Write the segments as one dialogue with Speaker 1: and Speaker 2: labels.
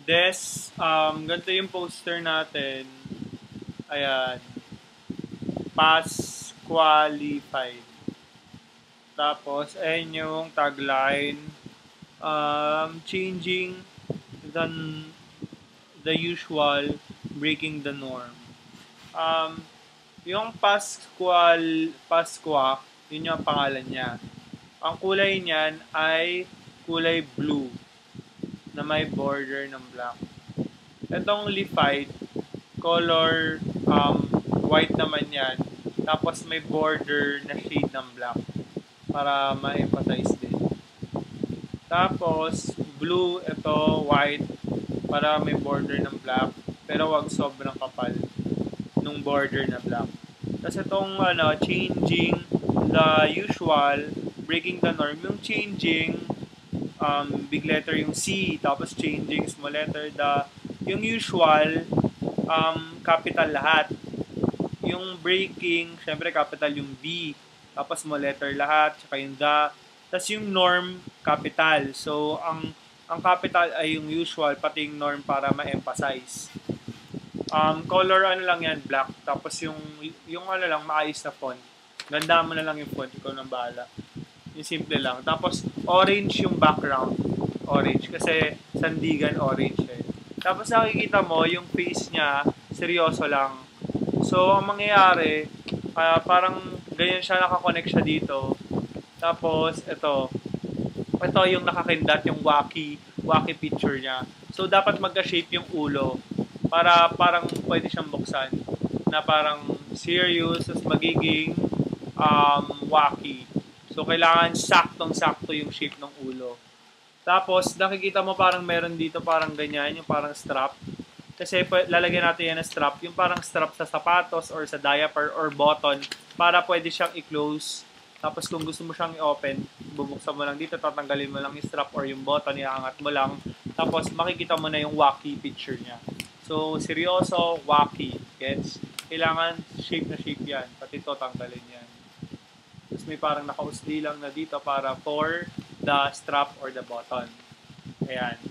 Speaker 1: Ganito yung poster natin. Ayan. Pass qualified. Tapos, ayan yung tagline. Changing than the usual, breaking the norm. Yung Pasqua, yun yung pangalan niya. Ang kulay niyan ay kulay blue na may border ng black. Itong Lified, color white naman yan. Tapos may border na shade ng black para ma-emphasize din. Tapos, blue, ito, white, para may border ng black. Pero wag sobrang kapal nung border na black. Tapos itong changing the usual, breaking the norm. Yung changing, big letter yung C, tapos changing, small letter, yung usual, capital lahat. Yung breaking, syempre capital yung B, tapos small letter lahat, tsaka yung the. Tapos yung norm, capital. So, ang capital ay yung usual, pati yung norm para ma-emphasize. Color lang yan, black. Tapos yung maayos na font. Ganda mo na lang yung font, ikaw nang bahala. Yung simple lang. Tapos, orange yung background. Orange. Kasi, sandigan orange eh. Tapos, nakikita mo, yung face niya, seryoso lang. So, ang mangyayari, parang ganyan siya, nakakonect siya dito. Tapos, ito yung nakakindat, yung wacky picture niya. So, dapat magka-shape yung ulo para parang pwede siyang buksan na parang serious, tapos magiging wacky. So, kailangan saktong-sakto yung shape ng ulo. Tapos, nakikita mo parang meron dito parang ganyan, yung parang strap. Kasi lalagyan natin yan na strap, yung parang strap sa sapatos or sa diaper or button para pwede siyang i-close. Tapos kung gusto mo siyang i-open, bubuksan mo lang dito, tatanggalin mo lang yung strap or yung button, iangat mo lang. Tapos makikita mo na yung wacky picture niya. So, seryoso, wacky. Gets? Kailangan shape na shape yan. Pati ito, tanggalin yan. Tapos may parang nakausli lang na dito para for the strap or the button. Ayan.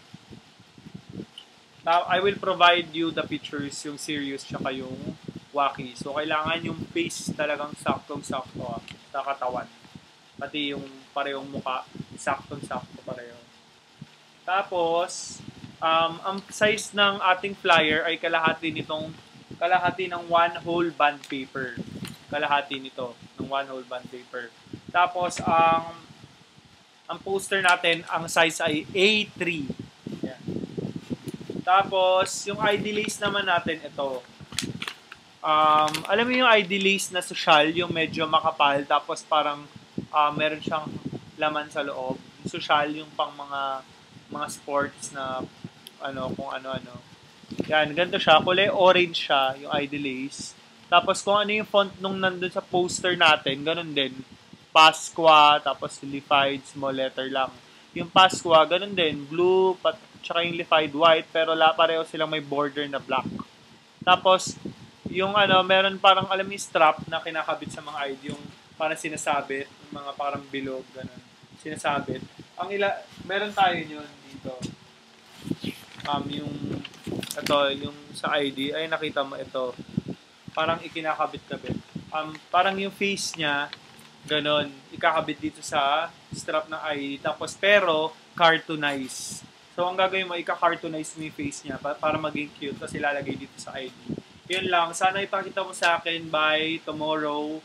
Speaker 1: Now, I will provide you the pictures, yung serious tsaka yung wacky. So, kailangan yung face talagang saktong-sakto sa katawan. Pati yung parehong muka, saktong-sakto pareho. Tapos, ang size ng ating flyer ay kalahati ng one whole bond paper. Kalahati nito ng one whole bond paper. Tapos, ang poster natin, ang size ay A3. Yan. Tapos, yung ID lace naman natin, ito. Alam mo yung ID lace na social, yung medyo makapal, tapos parang meron siyang laman sa loob. Social, yung pang mga sports na kung ano-ano. Yan, ganito siya. Kulay orange siya, yung ID lace. Tapos kung ano yung font nung nandun sa poster natin, ganun din. Pasqua, tapos Lified, small letter lang. Yung Pasqua, ganun din. Blue, tsaka yung Lified white, pero pareho silang may border na black. Tapos, yung meron parang alam yung strap na kinakabit sa mga ID, yung parang sinasabit, yung mga parang bilog, ganun. Sinasabit. Meron tayo yun dito. Yung sa ID, ay nakita mo ito. Parang ikinakabit-kabit. Parang yung face niya, ganon, ikakabit dito sa strap ng ID. Tapos, pero, cartoonize. So, ang gagawin mo, ika-cartoonize mo yung face niya para maging cute. Tapos, ilalagay dito sa ID. Yun lang. Sana ipakita mo sa akin by tomorrow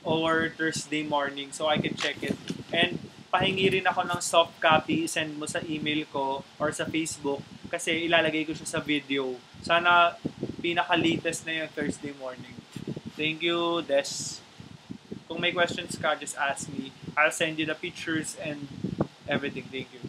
Speaker 1: or Thursday morning so I can check it. And, pahingi rin ako ng soft copy. Send mo sa email ko or sa Facebook kasi ilalagay ko siya sa video. Sana pinaka-latest na yung Thursday morning. Thank you, Des. Kung may questions ka, just ask me. I'll send you the pictures and everything. Thank you.